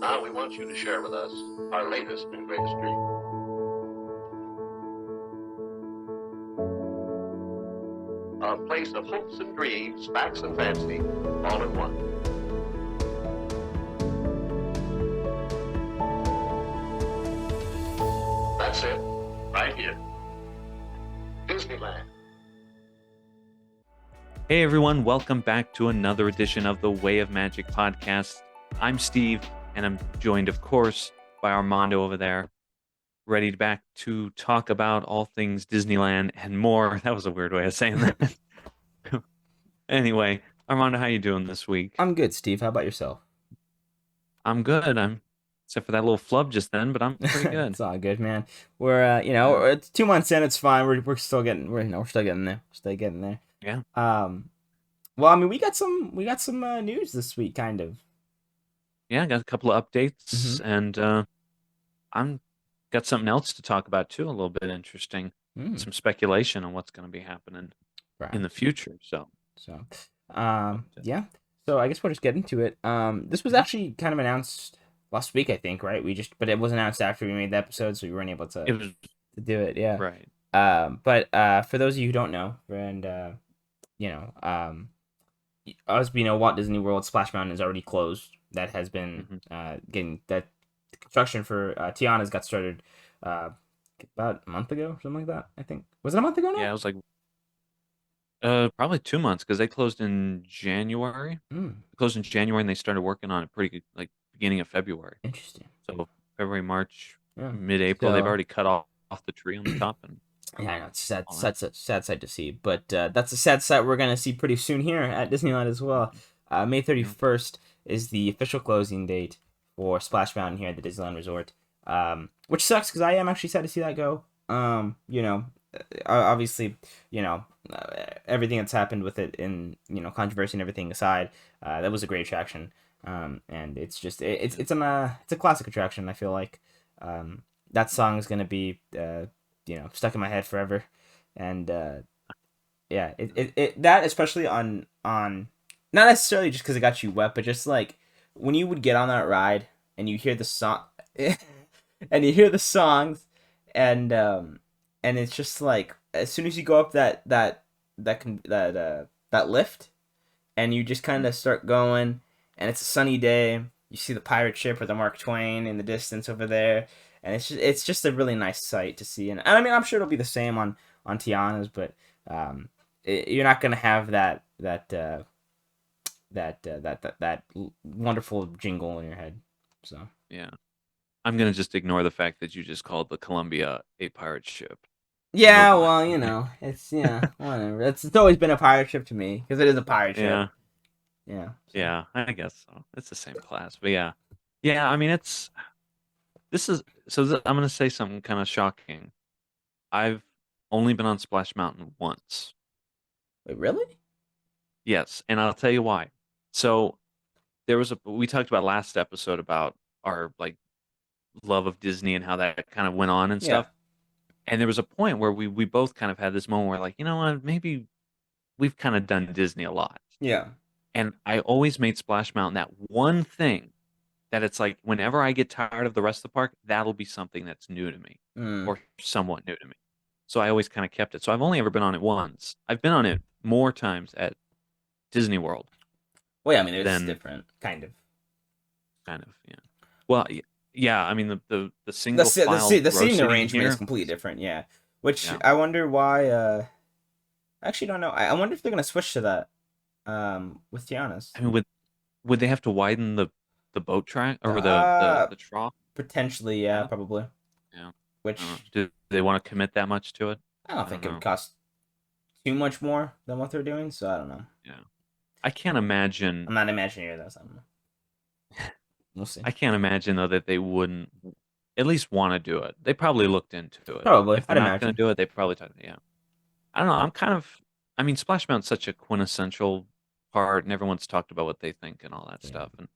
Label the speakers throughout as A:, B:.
A: Now we want you to share with us our latest and greatest dream. A place of hopes and dreams, facts and fancy, all in one. That's it, right here. Disneyland.
B: Hey everyone, welcome back to another edition of the Way of Magic podcast. I'm Steve, and I'm joined, of course, by Armando over there, ready back to talk about all things Disneyland and more. That was a weird way of saying that. Anyway, Armando, how you doing this week?
C: I'm good, Steve. How about yourself?
B: I'm good. Except for that little flub just then, but I'm pretty good.
C: It's all good, man. We're it's 2 months in. It's fine. We're still getting we're still getting there. We're still getting there.
B: Yeah.
C: Well, I mean, we got some news this week, kind of.
B: Yeah, I got a couple of updates,
C: Mhm.
B: and I'm got something else to talk about too, a little bit interesting. Some speculation on what's going to be happening in the future. So,
C: yeah. So I guess we'll just get into it. This was actually kind of announced last week, I think, right? But it was announced after we made the episode, so we weren't able to do it. Yeah.
B: Right.
C: But for those of you who don't know, and as we know, Walt Disney World Splash Mountain is already closed. That has been getting that construction for Tiana's got started about a month ago, something like that. I think was it a month ago now?
B: Yeah, it was like probably 2 months because they closed in January. Closed in January, and they started working on it pretty like beginning of February.
C: Interesting.
B: So February, March,
C: Yeah.
B: mid-April, they've already cut off the tree on the top. And
C: yeah, I know it's sad sight to see, but that's a sad sight we're gonna see pretty soon here at Disneyland as well. May 31st is the official closing date for Splash Mountain here at the Disneyland Resort, which sucks because I am actually sad to see that go. Obviously, everything that's happened with it in controversy and everything aside, that was a great attraction. And it's just it's a classic attraction. I feel like that song is gonna be stuck in my head forever, and yeah, that especially on not necessarily just because it got you wet, but just like when you would get on that ride and you hear the song, and you hear the songs, and it's just like as soon as you go up that lift, and you just kind of start going, and it's a sunny day. You see the pirate ship with the Mark Twain in the distance over there, and it's just a really nice sight to see. And I mean, I'm sure it'll be the same on Tiana's, but you're not gonna have that wonderful jingle in your head. So
B: yeah, I'm gonna just ignore the fact that you just called the Columbia a pirate ship.
C: yeah, well, it's whatever. It's always been a pirate ship to me because it is a pirate ship. Yeah. So.
B: Yeah, I guess so. It's the same class, but yeah. I mean, I'm gonna say something kind of shocking. I've only been on Splash Mountain once.
C: Wait, really?
B: Yes, and I'll tell you why. So we talked about last episode about our like love of Disney and how that kind of went on and stuff. And there was a point where we both kind of had this moment where like, you know what, maybe we've kind of done Disney a lot.
C: Yeah.
B: And I always made Splash Mountain that one thing that it's like whenever I get tired of the rest of the park, that'll be something that's new to me or somewhat new to me. So I always kind of kept it. So I've only ever been on it once. I've been on it more times at Disney World.
C: Well, yeah, I mean, it's different, kind of,
B: yeah. Well, yeah. I mean, the single
C: the seating arrangement is completely different. Yeah, which I wonder why. I actually don't know. I wonder if they're gonna switch to that with Tiana's.
B: I mean, would they have to widen the boat track or the trough?
C: Potentially, yeah, probably.
B: Yeah.
C: Which
B: do they want to commit that much to it?
C: I don't think it would cost too much more than what they're doing, so I don't know.
B: Yeah. I can't imagine.
C: I'm not imagining that. So we'll see.
B: I can't imagine though that they wouldn't at least want to do it. They probably looked into it.
C: Probably.
B: If they're not going to do it, they probably talk. Yeah. I don't know. I mean, Splash Mountain's such a quintessential part, and everyone's talked about what they think and all that stuff. And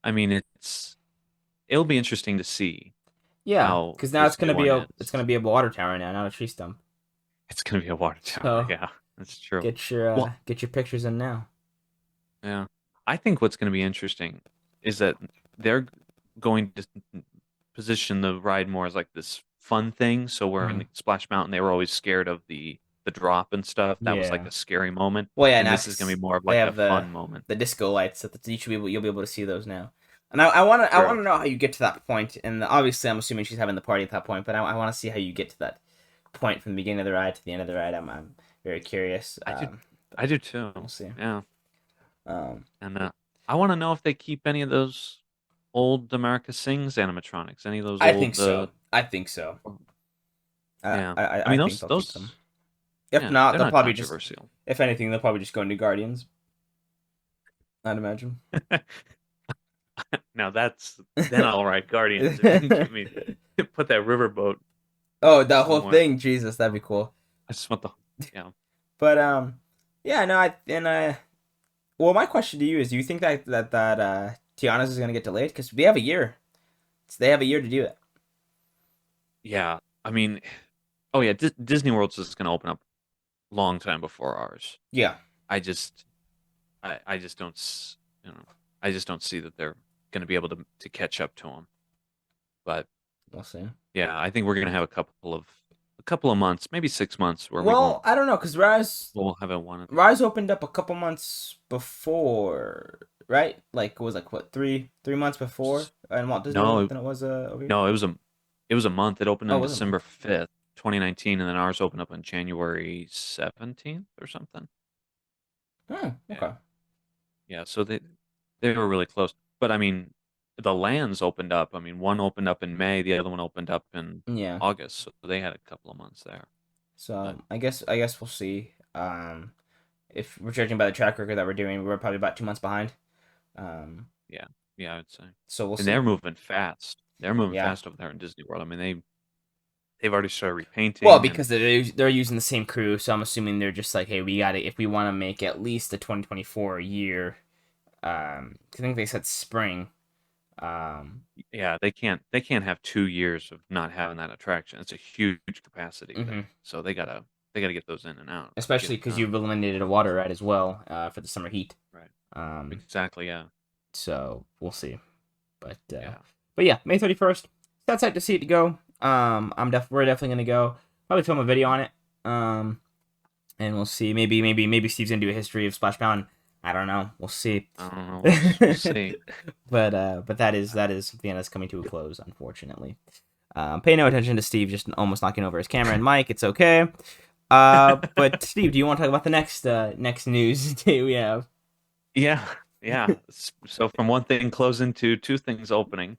B: I mean, it'll be interesting to see.
C: Yeah, because now it's gonna be a water tower now, not a tree stump.
B: It's gonna be a water tower. So, yeah, that's true.
C: Get your pictures in now.
B: Yeah, I think what's gonna be interesting is that going to position the ride more as like this fun thing. So where in the Splash Mountain they were always scared of the drop and stuff. That was like
C: Yeah.
B: a scary moment.
C: Well, yeah,
B: And
C: now
B: this is gonna be more of
C: they
B: like a
C: have
B: fun moment.
C: the disco lights that you'll be able to see those now. And I wanna
B: True.
C: know how you get to that point. And obviously, I'm assuming she's having the party at that point. But I want to see how you get to that point from the beginning of the ride to the end of the ride. I'm very curious.
B: I do too.
C: We'll see.
B: Yeah.
C: Um,
B: And I want to know if they keep any of those old America Sings animatronics, any of those
C: I think
B: old
C: so. I think so.
B: yeah. I
C: I
B: mean
C: think they'll keep them.
B: those
C: If
B: yeah,
C: not,
B: they're
C: they'll
B: not
C: probably just,
B: controversial.
C: if anything, they'll probably just go into Guardians. I'd imagine.
B: Now then all right, Guardians. If you can give me put that riverboat
C: Oh, that whole
B: somewhere.
C: thing, Jesus, that'd be cool.
B: I just want the yeah.
C: But yeah, no, well, my question to you is: do you think that Tiana's is gonna get delayed? Because we have a year. They have a year to do it.
B: Yeah. I mean, oh yeah, Disney World's is going to open up long time before ours.
C: Yeah,
B: I just I just don't you know, I just don't see that they're going to be able to catch up to them. But
C: we'll see.
B: yeah, I think we're going to have a couple of months, maybe 6 months where
C: Well, I don't know, because
B: we'll have it one.
C: Rise opened up a couple months before, right? Like it was like what 3 months before, and Walt Disney
B: No,
C: than it was over here.
B: no, it was a month. It opened
C: Oh,
B: on
C: was it a month?
B: December 5th, 2019, and then ours opened up on January 17th or something.
C: Oh, okay.
B: Yeah, so they were really close. But I mean, the lands opened up. I mean, one opened up in May, the other one opened up in
C: Yeah.
B: August, so they had a couple of months there.
C: So
B: But
C: I guess we'll see. If we're judging by the track record that we're doing, we're probably about 2 months behind.
B: yeah, yeah, I would say.
C: So we'll
B: And
C: see.
B: they're moving fast. They're moving
C: Yeah.
B: fast over there in Disney World. I mean, they've already started repainting.
C: Well,
B: and
C: because they're using the same crew, so I'm assuming they're just like, hey, we got to if we want to make at least the 2024 year. I think they said spring.
B: yeah, they can't have 2 years of not having that attraction. It's a huge capacity
C: Mhm.
B: thing. So they gotta get those in and out.
C: Especially
B: Get it
C: because
B: done.
C: you've eliminated a water ride as well for the summer heat.
B: Right.
C: Um,
B: Exactly, yeah.
C: so we'll see. But
B: Yeah.
C: but yeah, May 31st. That's set to see it to go. We're definitely gonna go. Probably film a video on it. And we'll see. Maybe Steve's gonna do a history of Splash Mountain. I don't know. We'll see.
B: I don't know. We'll see.
C: But that is something that's coming to a close, unfortunately. Pay no attention to Steve just almost knocking over his camera and mic. It's okay. But Steve, do you want to talk about the next news day we have?
B: Yeah, yeah. So from one thing closing to two things opening.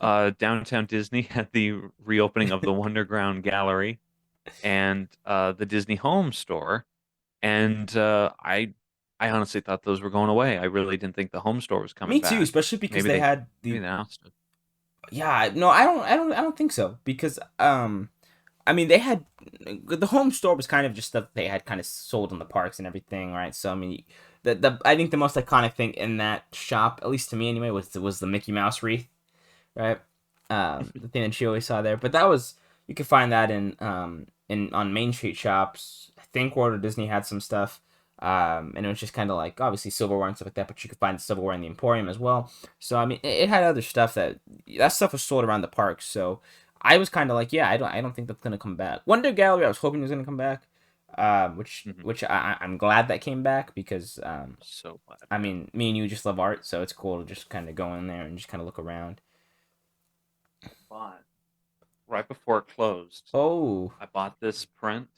B: Downtown Disney had the reopening of the Wonderground Gallery and the Disney Home Store. And I honestly thought those were going away. I really didn't think the home store was coming
C: Me too,
B: back.
C: especially because
B: Maybe
C: they had
B: maybe they announced it.
C: Yeah, no, I don't think so because I mean they had the home store was kind of just stuff they had kind of sold in the parks and everything, right? So I mean, the I think the most iconic thing in that shop, at least to me anyway, was the Mickey Mouse wreath, right? The thing that she always saw there, but that was you could find that in on Main Street shops. I think Walt Disney had some stuff. And it was just kind of like obviously silverware and stuff like that, but you could find silverware in the Emporium as well. So I mean, it had other stuff that stuff was sold around the parks. So I was kind of like, yeah, I don't think that's gonna come back. Wonder Gallery, I was hoping it was gonna come back, which I'm glad that came back because
B: So glad.
C: I mean, me and you just love art, so it's cool to just kind of go in there and just kind of look around.
B: But right before it closed,
C: Oh,
B: I bought this print.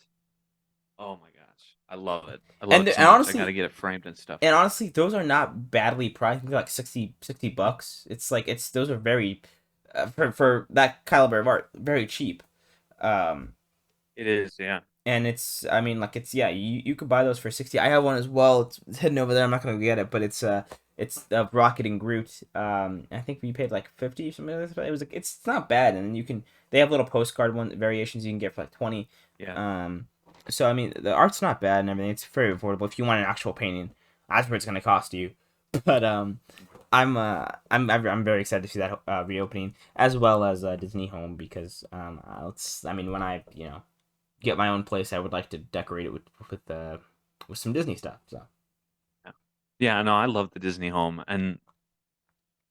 B: Oh my gosh, I love it. I love
C: And
B: it so
C: and
B: much.
C: honestly-
B: I gotta get it framed and stuff.
C: and honestly, those are not badly priced. Maybe like $60. It's like those are very for that caliber of art, very cheap.
B: It is, yeah.
C: And I mean, like you could buy those for 60. I have one as well. It's hidden over there. I'm not gonna get it, but it's Rocket and Groot. I think we paid like 50 or something like that. It's not bad, and they have little postcard variations you can get for like 20.
B: Yeah.
C: So I mean, the art's not bad and everything. It's very affordable. If you want an actual painting, that's what it's gonna cost you. But I'm very excited to see that reopening as well as Disney Home because I mean when I get my own place, I would like to decorate it with some Disney stuff. So
B: Yeah, no, I love the Disney Home, and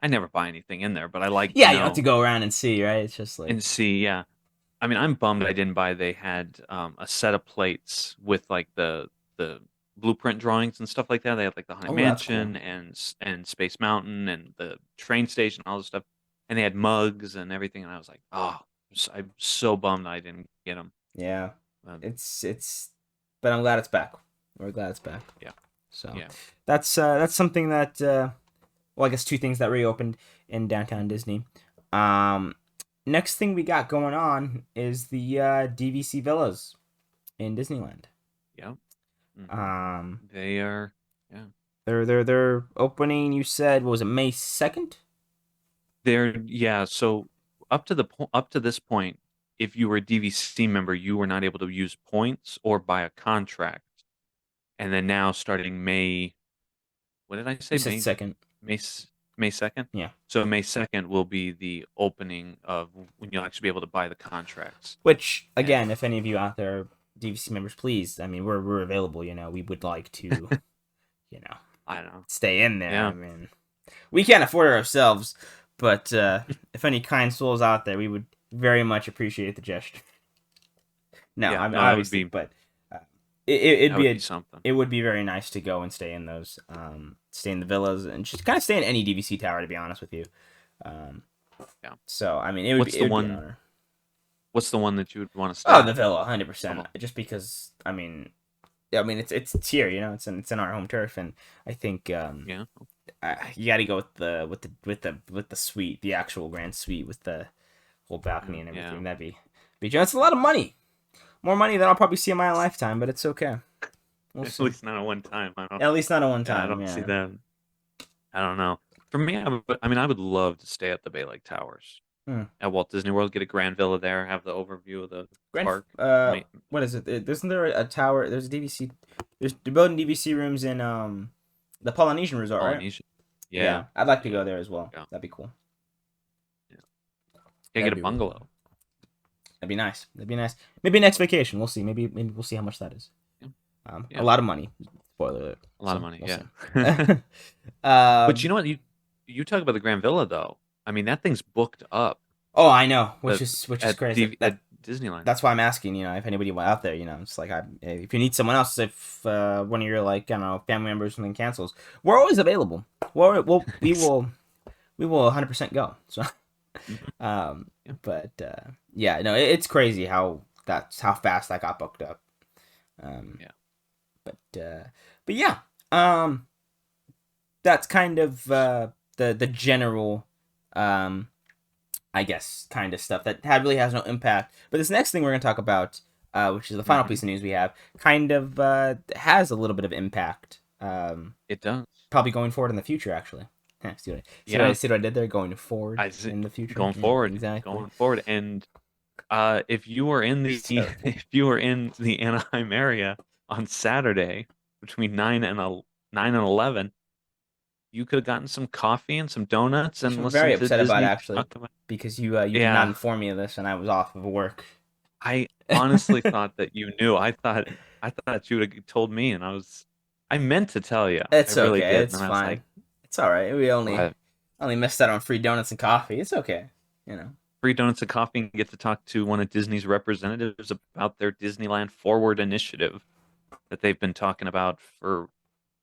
B: I never buy anything in there, but I like
C: Yeah,
B: to
C: you have
B: know
C: to go around and see, right? It's just like
B: and see. Yeah, I mean, I'm bummed I didn't buy. They had a set of plates with like the blueprint drawings and stuff like that. They had like the Haunted
C: oh, that's cool.
B: Mansion and Space Mountain and the train station, all this stuff, and they had mugs and everything. And I was like, oh, I'm so bummed I didn't get them.
C: Yeah,
B: Um,
C: it's, but I'm glad it's back. We're glad it's back.
B: yeah,
C: So
B: yeah,
C: that's something that well, I guess two things that reopened in downtown Disney. Next thing we got going on is the DVC villas in Disneyland.
B: yeah.
C: They
B: are, yeah.
C: they're opening. You said what was it, May 2nd?
B: So up to this point, if you were a DVC member, you were not able to use points or buy a contract. And then now starting May, what did I say?
C: You said 2nd.
B: May 2nd?
C: Yeah.
B: So May 2nd will be the opening of when you'll actually be able to buy the contracts.
C: Which again, if any of you out there are DVC members, please, I mean, we're available, we would like to
B: I don't know.
C: stay in there.
B: Yeah.
C: I mean, we can't afford it ourselves, but if any kind souls out there, we would very much appreciate the gesture. No,
B: Yeah,
C: I mean,
B: no, that would
C: obviously,
B: be-
C: but it'd
B: That
C: be
B: would be something.
C: it would be very nice to go and stay in those, stay in the villas and just kind of stay in any DVC tower, to be honest with you.
B: Yeah.
C: So I mean, it would be an honor.
B: What's the one that you would want to stay?
C: Oh,
B: at?
C: the villa, 100%.
B: Oh.
C: Just because, I mean, it's here, it's in our home turf, and I think
B: Yeah.
C: you got to go with the suite, the actual grand suite with the whole balcony and everything.
B: Yeah.
C: That'd be it's a lot of money, more money than I'll probably see in my lifetime, but it's okay. We'll
B: At
C: see.
B: least not at one time.
C: At least not at one
B: Yeah,
C: time.
B: I don't see that. I don't know. For me, I would love to stay at the Bay Lake Towers at Walt Disney World, get a grand villa there, have the overview of the park.
C: What is it? Isn't there a tower? There's a DVC. They're building DVC rooms in the Polynesian Resort, right?
B: Polynesia. Yeah.
C: I'd like to go there as well.
B: Yeah.
C: That'd be cool.
B: Yeah,
C: That'd
B: get a
C: be really
B: bungalow.
C: cool. That'd be nice. Maybe next vacation. We'll see. Maybe we'll see how much that is.
B: Yeah.
C: A lot of money. Spoiler alert.
B: A lot of money.
C: we'll
B: Yeah.
C: see.
B: But you know what? You talk about the Grand Villa though. I mean, that thing's booked up.
C: Oh, I know, which
B: at-
C: is
B: at
C: crazy.
B: at Disneyland.
C: That's why I'm asking. If anybody out there, it's like if you need someone else, if one of your family members or something cancels, we're always available. We will 100% go. So, but yeah, no, it's crazy how fast that got booked up. But yeah, that's kind of the general, I guess, kind of stuff that really has no impact. But this next thing we're going to talk about, which is the final piece of news we have, kind of has a little bit of impact.
B: It does.
C: Probably going forward in the future, actually. See what I did there? Going forward in the future.
B: Going forward.
C: Exactly.
B: Going forward. And if you were in the Anaheim area on Saturday between 9 and 11, you could have gotten some coffee and some donuts and
C: I'm
B: listened
C: very
B: to
C: upset about
B: Disney
C: it, actually,
B: talk about-
C: because you did not inform me of this, and I was off of work.
B: I honestly thought that you knew. I thought you would have told me, and I meant to tell you.
C: It's
B: I really
C: okay.
B: did,
C: It's
B: and I was
C: fine.
B: like,
C: It's all right. We only
B: "What?
C: missed out on free donuts and coffee. It's okay.
B: Free donuts and coffee, and get to talk to one of Disney's representatives about their Disneyland Forward initiative that they've been talking about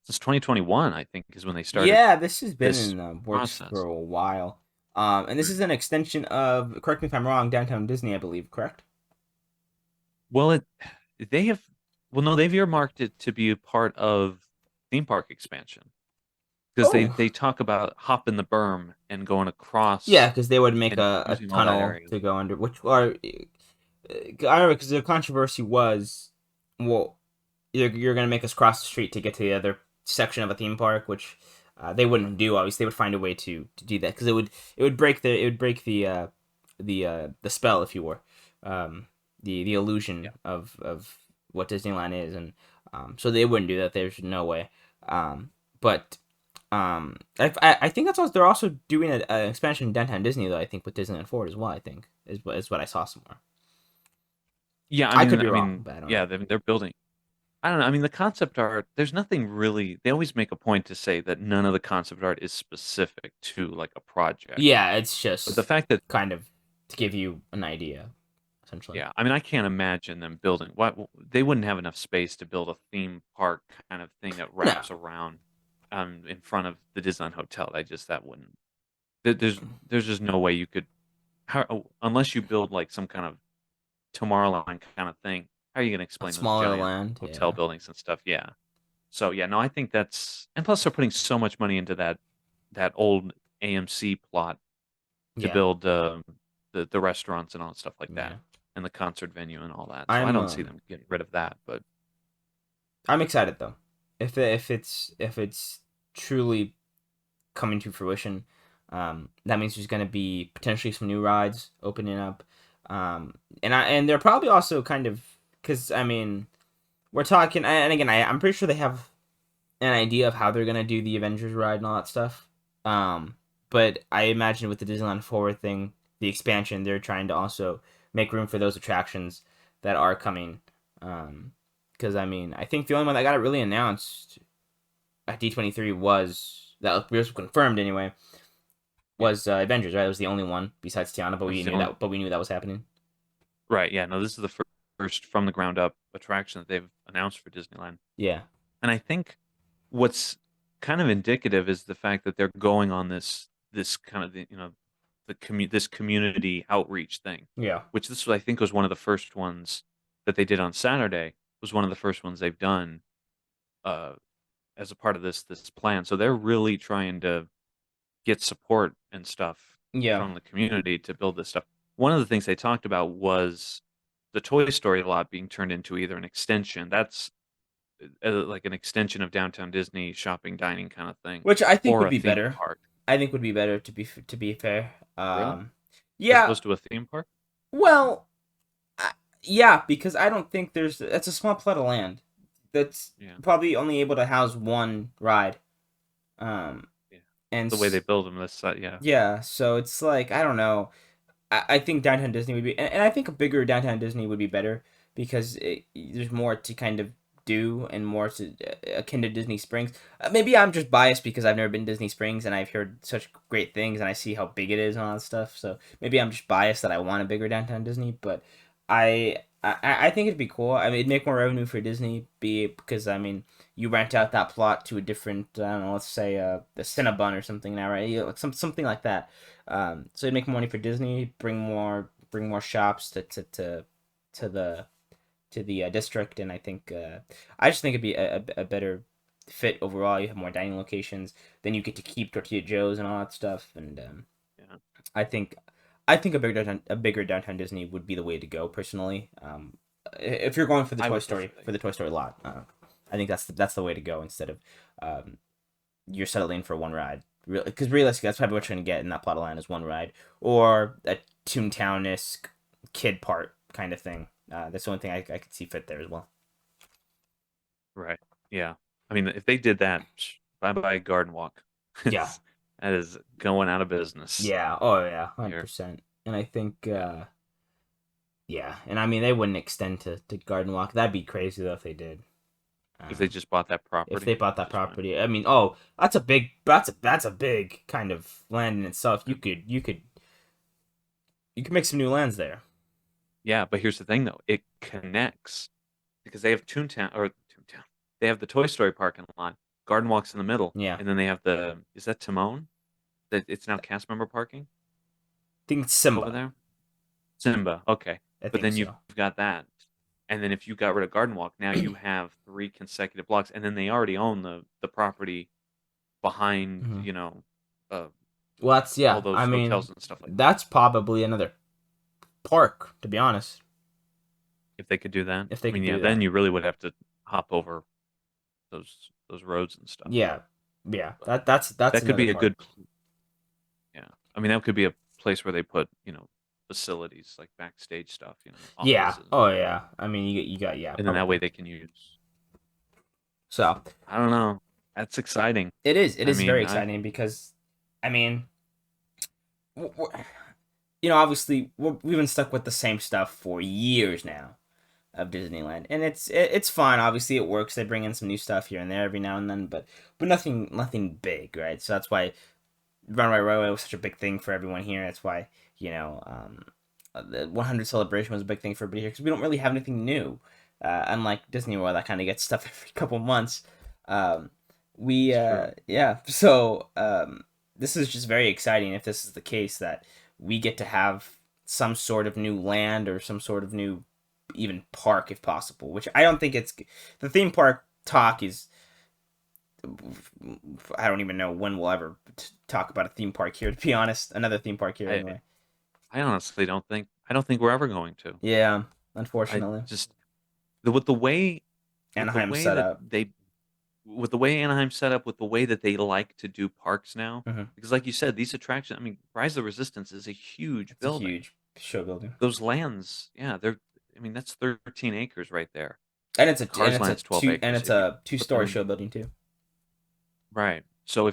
B: since 2021, I think, is when they started.
C: Yeah, this has been
B: this
C: in the works
B: process.
C: for a while. And this is an extension of, correct me if I'm wrong, Downtown Disney, I believe, correct?
B: Well, they've earmarked it to be a part of theme park expansion because they talk about hopping the berm and going across.
C: Yeah, because they would make
B: and
C: a
B: using all that
C: tunnel
B: area.
C: to go under, which are, I remember, because the controversy was, well, you're going to make us cross the street to get to the other section of a theme park, which they wouldn't do. Obviously, they would find a way to do that, because it would break the spell, if you were, the illusion of what Disneyland is, and so they wouldn't do that. There's no way. But I think that's also, they're also doing an expansion in Downtown Disney, though. I think with Disneyland Forward as well. I think is what I saw somewhere.
B: Yeah,
C: I could be wrong, but I don't know.
B: they're building. I don't know. I mean, the concept art, there's nothing really. They always make a point to say that none of the concept art is specific to like a project.
C: Yeah, it's
B: But the
C: just
B: fact that,
C: kind of to give you an idea, essentially.
B: yeah, I mean, I can't imagine them building. What they wouldn't have enough space to build a theme park kind of thing that
C: No.
B: wraps around, in front of the Disneyland Hotel. That wouldn't. There's just no way you could. Unless you build like some kind of Tomorrowland kind of thing. How are you going to
C: A
B: explain those
C: smaller
B: giant
C: land,
B: hotel
C: yeah.
B: buildings and stuff? Yeah. So yeah, no, I think that's, and plus they're putting so much money into that old AMC plot to
C: Yeah.
B: build the restaurants and all that stuff like
C: Yeah.
B: that, and the concert venue and all that. So I
C: I'm
B: don't see them getting rid of that. But
C: I'm excited though. If it's truly coming to fruition, that means there's going to be potentially some new rides opening up, and they're probably also kind of, because I mean we're talking, and again I'm pretty sure they have an idea of how they're going to do the Avengers ride and all that stuff, but I imagine with the Disneyland Forward thing, the expansion, they're trying to also make room for those attractions that are coming, because I mean I think the only one that got it really announced at D23 was that was confirmed anyway was Avengers, right? It was the only one besides Tiana, but we
B: that's the
C: knew
B: only,
C: that. But we knew that was happening.
B: right, yeah, no, this is the first from the ground up attraction that they've announced for Disneyland.
C: Yeah,
B: And I think what's kind of indicative is the fact that they're going on this kind of this community outreach thing,
C: yeah,
B: which this was, I think, was one of the first ones that they did on Saturday. Was one of the first ones they've done, uh, as a part of this plan. So they're really trying to get support and stuff
C: yeah,
B: from the community to build this stuff. One of the things they talked about was the Toy Story lot being turned into either an extension. That's like an extension of downtown Disney shopping, dining kind of thing,
C: which I think
B: or
C: would
B: a
C: be
B: theme
C: better.
B: park.
C: I think would be better to be fair.
B: Really? As
C: Yeah,
B: opposed to a theme park?
C: well, yeah, because I don't think that's a small plot of land that's
B: Yeah.
C: probably only able to house one ride. Um,
B: Yeah.
C: and
B: The way they build them, this side, yeah.
C: yeah, so it's like I don't know. I think downtown Disney would be, and I think a bigger downtown Disney would be better because there's more to kind of do and more to akin to Disney Springs. Maybe I'm just biased because I've never been to Disney Springs and I've heard such great things and I see how big it is and all that stuff. So maybe I'm just biased that I want a bigger downtown Disney, but I think it'd be cool. I mean, it'd make more revenue for Disney, be it because I mean you rent out that plot to a different, I don't know, let's say the Cinnabon or something now, right? Like something like that. So it'd make more money for Disney, bring more shops to the district, and I think I just think it'd be a better fit overall. You have more dining locations, then you get to keep Tortilla Joe's and all that stuff, and
B: Yeah.
C: I think I think a bigger downtown Disney would be the way to go personally. If you're going for the
B: I
C: Toy
B: would
C: Story
B: prefer
C: for the Toy Story lot, I think that's the way to go instead of um, you're settling for one ride. Because realistically, that's probably what you're gonna get in that plot of land is one ride or a Toontown-esque kid part kind of thing. That's the only thing I could see fit there as well.
B: Right. Yeah. I mean, if they did that, bye bye Garden Walk.
C: Yeah.
B: That is going out of business.
C: Yeah. Oh yeah. 100%.
B: Here.
C: And I think
B: Yeah.
C: yeah. And I mean they wouldn't extend to Garden Walk. That'd be crazy though if they did.
B: If they just bought that property.
C: If they bought that
B: Just went-
C: property, I mean, that's a big kind of land in itself. You could make some new lands there.
B: Yeah, but here's the thing though. It connects because they have Toontown. They have the Toy Story parking lot. Garden Walk's in the middle.
C: Yeah.
B: And then they have is that Timon? That it's now cast member parking
C: I think it's Simba.
B: over there? Simba. Okay.
C: I
B: But
C: think
B: then
C: so.
B: you've got that. And then if you got rid of Garden Walk, now you have 3 consecutive blocks, and then they already own the property behind,
C: Mhm.
B: uh,
C: Well, that's yeah.
B: all those
C: I mean,
B: hotels and stuff like that.
C: that's probably another park, to be honest.
B: If they could do that,
C: If they
B: I mean,
C: could
B: yeah,
C: do
B: then
C: that.
B: you really would have to hop over those roads and stuff.
C: Yeah, yeah.
B: But
C: That's
B: that could
C: another
B: be a
C: park.
B: good, yeah. I mean, that could be a place where they put, facilities like backstage stuff,
C: Yeah.
B: offices,
C: Oh yeah. I mean, you got yeah.
B: and then that
C: Probably.
B: way they can use.
C: So
B: I don't know. That's exciting.
C: it is. It
B: I
C: is
B: mean,
C: very exciting because, I mean, obviously we've been stuck with the same stuff for years now. of Disneyland, and it's fun. Obviously, it works. They bring in some new stuff here and there every now and then, but nothing big, right? So that's why Runaway Railway was such a big thing for everyone here. That's why the 100 celebration was a big thing for everybody here because we don't really have anything new, unlike Disney World that kind of gets stuff every couple months. Yeah. So this is just very exciting if this is the case that we get to have some sort of new land or some sort of new even park if possible, which I don't think it's the theme park talk is. I don't even know when we'll ever talk about a theme park here, to be honest. Another theme park here anyway.
B: I honestly don't think we're ever going to.
C: Yeah,
B: I
C: unfortunately.
B: just with the way
C: Anaheim's set up.
B: with the way Anaheim's set up, with the way that they like to do parks now,
C: Mhm.
B: because like you said, these attractions. I mean, Rise of the Resistance is a huge
C: It's
B: building.
C: a huge show building.
B: Those lands, yeah, they're. I mean, that's 13 acres right there.
C: And it's a
B: Cars Land's 12 acres.
C: and it's a 2-story show building too.
B: Right. So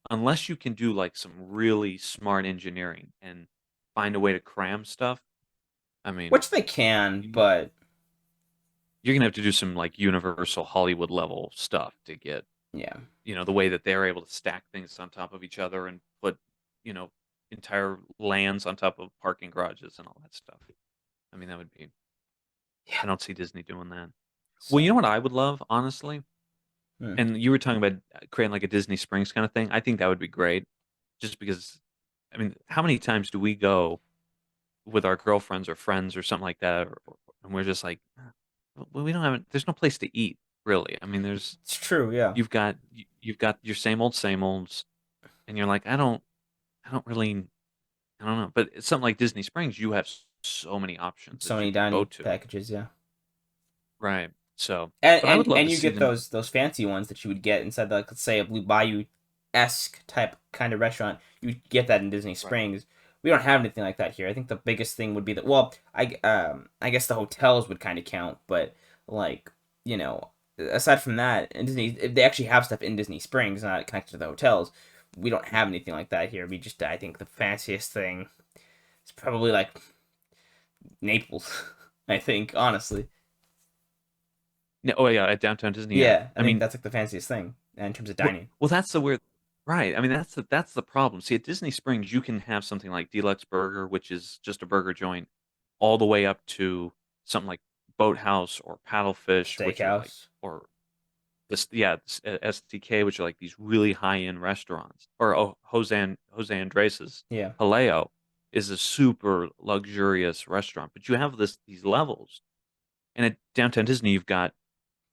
B: unless you can do like some really smart engineering and find a way to cram stuff, I mean,
C: Which they can, but
B: you're gonna have to do some like Universal Hollywood level stuff to get,
C: yeah,
B: the way that they're able to stack things on top of each other and put, entire lands on top of parking garages and all that stuff. I mean, that would be.
C: Yeah.
B: I don't see Disney doing that.
C: So,
B: Well, you know what I would love, honestly?
C: Hmm.
B: And you were talking about creating like a Disney Springs kind of thing. I think that would be great. Just because, I mean, how many times do we go with our girlfriends or friends or something like that, and we're just like, well, we don't have. There's no place to eat, really. I mean,
C: it's true, yeah.
B: you've got your same olds, and you're like, I don't really, I don't know. But it's something like Disney Springs, you have so many options
C: So
B: that
C: many
B: you can go
C: dining
B: to.
C: packages, yeah.
B: Right. So, but I would love to
C: you
B: see
C: get
B: them.
C: those fancy ones that you would get inside, like, let's say, a Blue Bayou-esque type kind of restaurant. You get that in Disney Springs. We don't have anything like that here. I think the biggest thing would be that. Well, I guess the hotels would kind of count, but like aside from that, in Disney, if they actually have stuff in Disney Springs, not connected to the hotels. We don't have anything like that here. I think the fanciest thing is probably like Naples. I think honestly.
B: Oh yeah, at Downtown Disney.
C: Yeah, I
B: mean
C: think that's like the fanciest thing in terms of dining.
B: Well, that's the weird, right? I mean, that's the problem. See, at Disney Springs, you can have something like Deluxe Burger, which is just a burger joint, all the way up to something like Boathouse or Paddlefish, which are like,
C: Steakhouse.
B: or this STK, which are like these really high end restaurants, or Jose Andres's
C: Yeah.
B: Paleo is a super luxurious restaurant, but you have these levels, and at Downtown Disney, you've got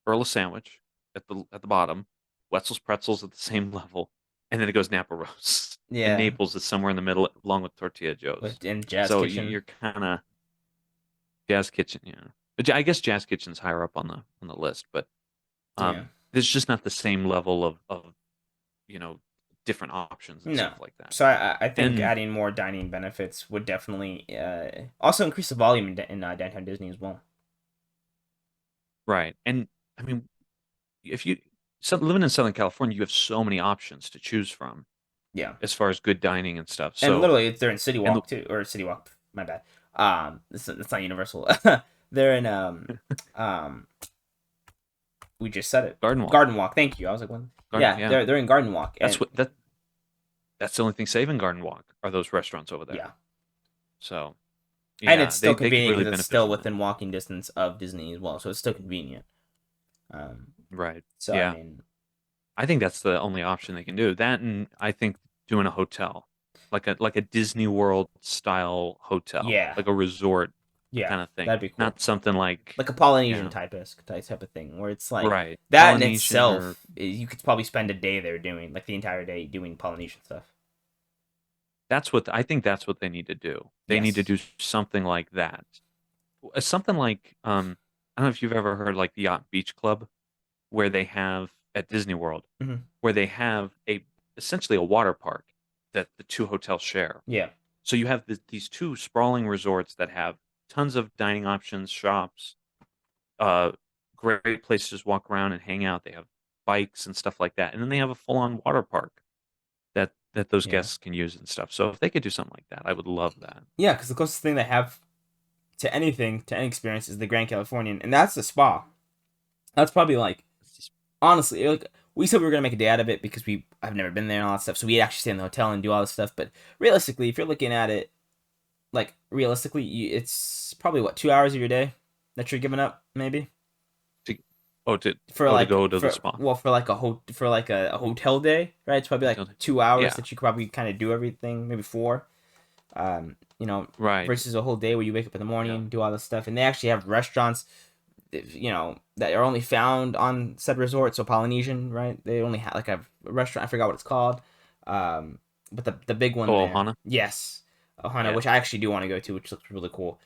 B: Earl of Sandwich at the bottom, Wetzel's Pretzels at the same level, and then it goes Napa Roast. And
C: Yeah.
B: Naples is somewhere in the middle, along with Tortilla Joe's.
C: And Jazz
B: So
C: Kitchen.
B: you're kind of Jazz Kitchen, yeah. But I guess Jazz Kitchen's higher up on the list, but
C: Yeah.
B: there's just not the same level of different options and
C: No.
B: stuff like that.
C: So I think
B: And-
C: adding more dining benefits would definitely also increase the volume in Downtown Disney as well.
B: Right, and I mean, if living in Southern California, you have so many options to choose from
C: Yeah.
B: as far as good dining and stuff. So
C: And literally, they're in City
B: and
C: Walk too, or City Walk. My bad. It's not Universal. They're in we just said it.
B: Garden Walk.
C: Garden Walk. Thank you. I was like, one. Yeah. They're in Garden Walk.
B: That's the only thing saving Garden Walk are those restaurants over there.
C: Yeah.
B: So.
C: And it's still
B: they could
C: convenient
B: really
C: because it's
B: benefit
C: still
B: from that.
C: within walking distance of Disney as well, so it's still convenient.
B: Right.
C: So
B: Yeah.
C: I mean,
B: I think that's the only option they can do. That, and I think doing a hotel, like a Disney World style hotel,
C: Yeah.
B: like a resort
C: yeah,
B: kind of thing.
C: that'd be cool.
B: Not something like
C: Like a Polynesian
B: Yeah.
C: type of thing, where it's like
B: right
C: that in
B: Polynesian
C: itself,
B: or-
C: you could probably spend a day there doing like the entire day doing Polynesian stuff.
B: I think that's what they need to do. They need to
C: Yes.
B: do something like that. Something like I don't know if you've ever heard like the Yacht Beach Club, where they have at Disney World,
C: Mhm.
B: where they have essentially a water park that the two hotels share.
C: Yeah,
B: So you have these two sprawling resorts that have tons of dining options, shops, great places to walk around and hang out. They have bikes and stuff like that, and then they have a full-on water park that those
C: Yeah.
B: guests can use and stuff. So if they could do something like that, I would love that.
C: yeah, because the closest thing they have to anything, to any experience, is the Grand Californian, and that's the spa. That's probably like, honestly, like, we said we were gonna make a day out of it because I've never been there and all that stuff, so we actually stay in the hotel and do all this stuff. But realistically, if you're looking at it, like realistically, it's probably what 2 hours of your day that you're giving up, maybe
B: To
C: for
B: go to the spa.
C: Well, for like a hotel day, right? It's probably like 2 hours
B: Yeah.
C: that you could probably kind of do everything, maybe 4.
B: Right.
C: Versus a whole day where you wake up in the morning, do all this stuff, and they actually have restaurants, that are only found on said resort. So Polynesian, right? They only have like a restaurant. I forgot what it's called. But the big one.
B: Oh,
C: there,
B: Ohana?
C: yes, Ohana,
B: Yeah.
C: which I actually do want to go to, which looks really cool.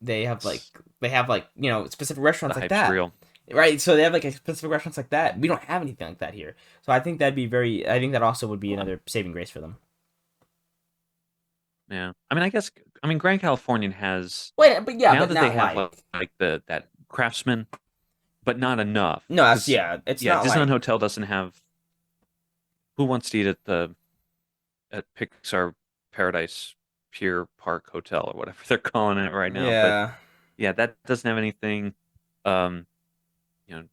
C: They have specific restaurants
B: The
C: like
B: hype's
C: that.
B: real.
C: Right, so they have like a specific restaurants like that. We don't have anything like that here, so I think I think that also would be another saving grace for them.
B: Yeah. I mean, Grand Californian has
C: Wait, but yeah,
B: now
C: but
B: that
C: not
B: they have
C: like
B: like that Craftsman, but not enough.
C: no, that's
B: 'Cause,
C: it's
B: yeah,
C: not
B: Disneyland
C: like
B: Hotel doesn't have. Who wants to eat at Pixar Paradise Pier Park Hotel or whatever they're calling it right now? But
C: yeah,
B: yeah, that doesn't have anything. Um, you know,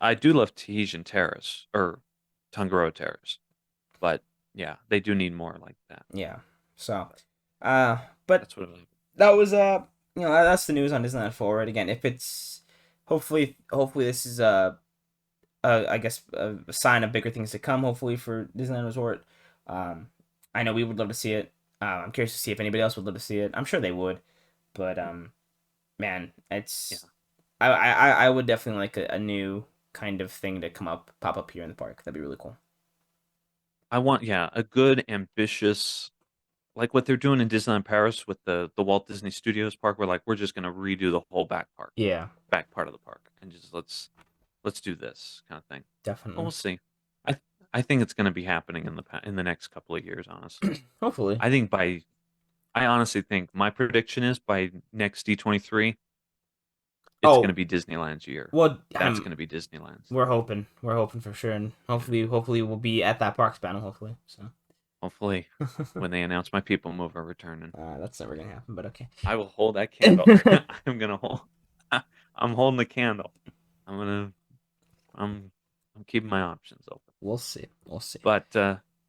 B: I do love Tahitian Terrace or Tangaroa Terrace, but yeah, they do need more like that.
C: yeah. So, but
B: That's what it was.
C: that was that's the news on Disneyland Forward. Again, if it's hopefully this is I guess a sign of bigger things to come. Hopefully for Disneyland Resort. I know we would love to see it. I'm curious to see if anybody else would love to see it. I'm sure they would, but man, it's I would definitely like a new kind of thing to pop up here in the park. That'd be really cool.
B: I want, a good, ambitious, like what they're doing in Disneyland Paris with the Walt Disney Studios park. We're like, we're just gonna redo the whole back part of the park, and just let's do this kind of thing. But
C: Definitely.
B: we'll see. I think it's gonna be happening in the next couple of years. Honestly,
C: Hopefully.
B: I honestly think my prediction is by next D23, it's gonna be Disneyland's year.
C: Well,
B: That's gonna be Disneyland's.
C: we're hoping for sure, and hopefully we'll be at that parks panel. Hopefully, so.
B: Hopefully, when they announce my People Mover returning,
C: that's never gonna happen. But okay.
B: I will hold that candle. I'm holding the candle. I'm keeping my options open.
C: We'll see.
B: But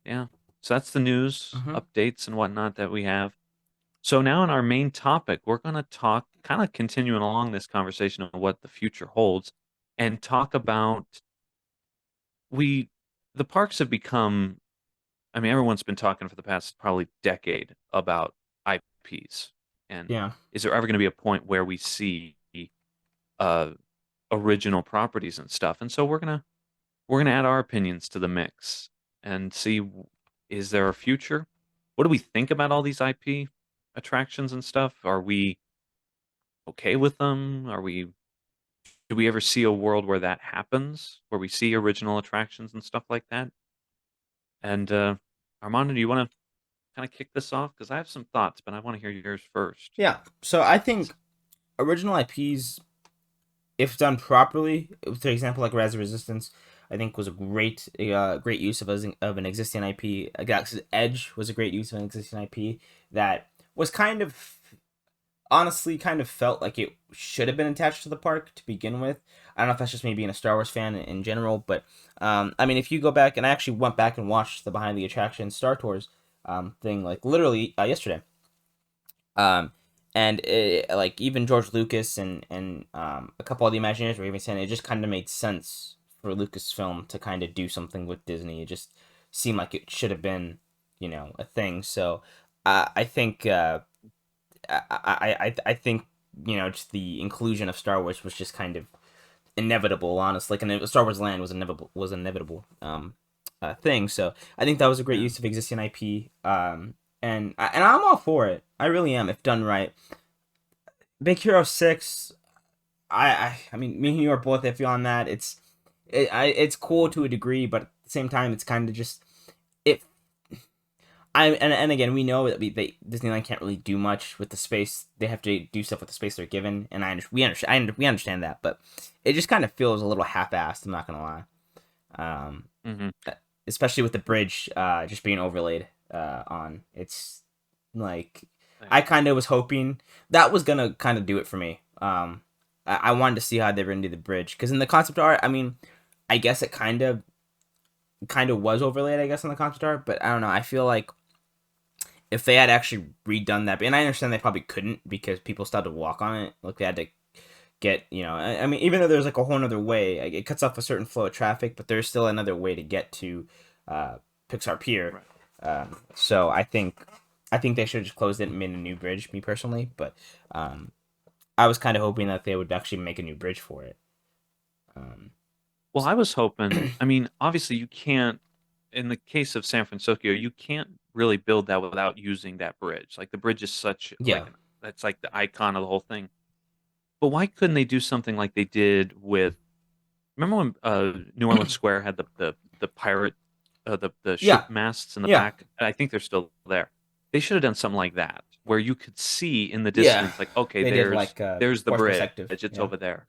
B: yeah, so that's the news, updates, and whatnot that we have. So now, in our main topic, we're going to talk, kind of continuing along this conversation of what the future holds, and talk about the parks have become. I mean, everyone's been talking for the past probably decade about IPs, and is there ever going to be a point where we see original properties and stuff? And so we're gonna add our opinions to the mix and see, is there a future? What do we think about all these IP attractions and stuff? Are we okay with them? Do we ever see a world where that happens, where we see original attractions and stuff like that? And Armando, do you want to kind of kick this off? Because I have some thoughts, but I want to hear yours first.
C: Yeah. So I think original IPs, if done properly, for example, like Rise of Resistance, I think was a great use of an existing IP. Galaxy's Edge was a great use of an existing IP that was honestly felt like it should have been attached to the park to begin with. I don't know if that's just me being a Star Wars fan in general, but I mean, if you go back, and I actually went back and watched the Behind the Attraction Star Tours thing, like literally yesterday. And like even George Lucas and a couple of the Imagineers were even saying it just kind of made sense for Lucasfilm to kind of do something with Disney. It just seemed like it should have been, a thing. So I think I think just the inclusion of Star Wars was just kind of inevitable, honestly. Like, and Star Wars Land was inevitable thing. So I think that was a great use of existing IP. And I'm all for it. I really am, if done right. Big Hero 6, I mean, me and you are both iffy on that. It's cool to a degree, but at the same time, it's kind of just it. And again, we know that Disneyland can't really do much with the space. They have to do stuff with the space they're given, and we understand that, but it just kind of feels a little half-assed. I'm not gonna lie. Especially with the bridge just being overlaid on. It's like, I kind of was hoping that was gonna kind of do it for me. I wanted to see how they were gonna do the bridge, because in the concept art, I mean, I guess it kind of was overlaid, I guess, on the concept art, but I don't know. I feel like if they had actually redone that, and I understand they probably couldn't because people started to walk on it, like they had to get, I mean, even though there's like a whole other way, like, it cuts off a certain flow of traffic, but there's still another way to get to Pixar Pier.
B: Right.
C: So I think they should have just closed it and made a new bridge, me personally, but I was kind of hoping that they would actually make a new bridge for it.
B: Well, I was hoping. I mean, obviously, you can't. In the case of San Francisco, you can't really build that without using that bridge. Like the bridge is such
C: Yeah.
B: that's like the icon of the whole thing. But why couldn't they do something like they did with? Remember when New Orleans Square had the pirate, the ship
C: Yeah.
B: masts in the
C: Yeah.
B: back? I think they're still there. They should have done something like that, where you could see in the
C: Yeah.
B: distance, like, okay,
C: They did, like,
B: there's the
C: force
B: bridge.
C: perspective,
B: It's
C: yeah.
B: over there.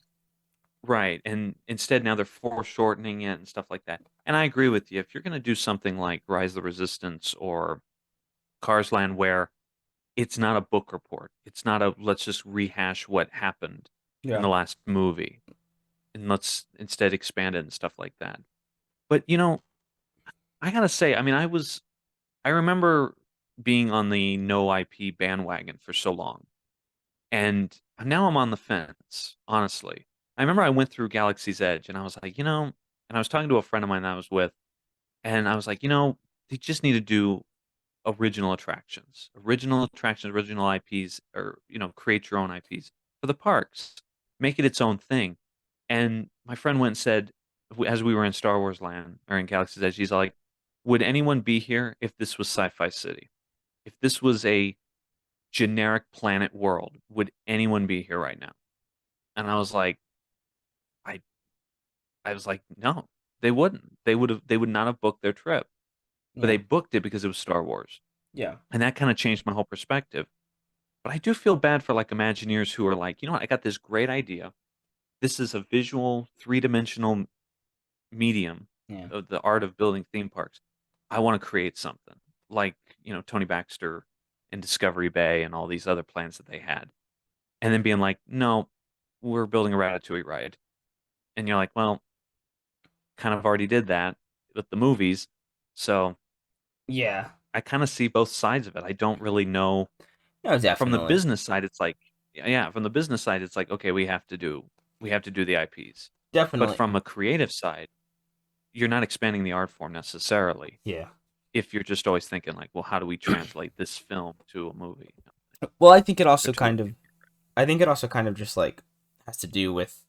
B: Right. And instead now they're foreshortening it and stuff like that. And I agree with you. If you're going to do something like Rise of the Resistance or Cars Land, where it's not a book report, it's not a let's just rehash what happened in the last movie, and let's instead expand it and stuff like that. But I gotta say, I mean, I remember being on the no IP bandwagon for so long, and now I'm on the fence, honestly. I remember I went through Galaxy's Edge and I was like, and I was talking to a friend of mine that I was with, and I was like, they just need to do original attractions, original IPs, or, create your own IPs for the parks, make it its own thing. And my friend went and said, as we were in Star Wars Land or in Galaxy's Edge, he's like, would anyone be here if this was Sci-Fi City? If this was a generic planet world, would anyone be here right now? And I was like, I I was like, no, they wouldn't. They would not have booked their trip. But they booked it because it was Star Wars.
C: Yeah.
B: And that kind of changed my whole perspective. But I do feel bad for like Imagineers who are like, you know what, I got this great idea. This is a visual, three-dimensional medium
C: Yeah.
B: of the art of building theme parks. I want to create something like, Tony Baxter and Discovery Bay and all these other plans that they had. And then being like, no, we're building a Ratatouille ride. And you're like, well, kind of already did that with the movies. So
C: Yeah.
B: I kind of see both sides of it. I don't really know.
C: No,
B: From the
C: definitely.
B: business side, it's like, yeah, from the business side, it's like, okay, we have to do the IPs.
C: Definitely.
B: But from a creative side, you're not expanding the art form necessarily.
C: Yeah.
B: If you're just always thinking like, well, how do we translate this film to a movie?
C: Well, I think it also
B: Or to a
C: kind of, just like has to do with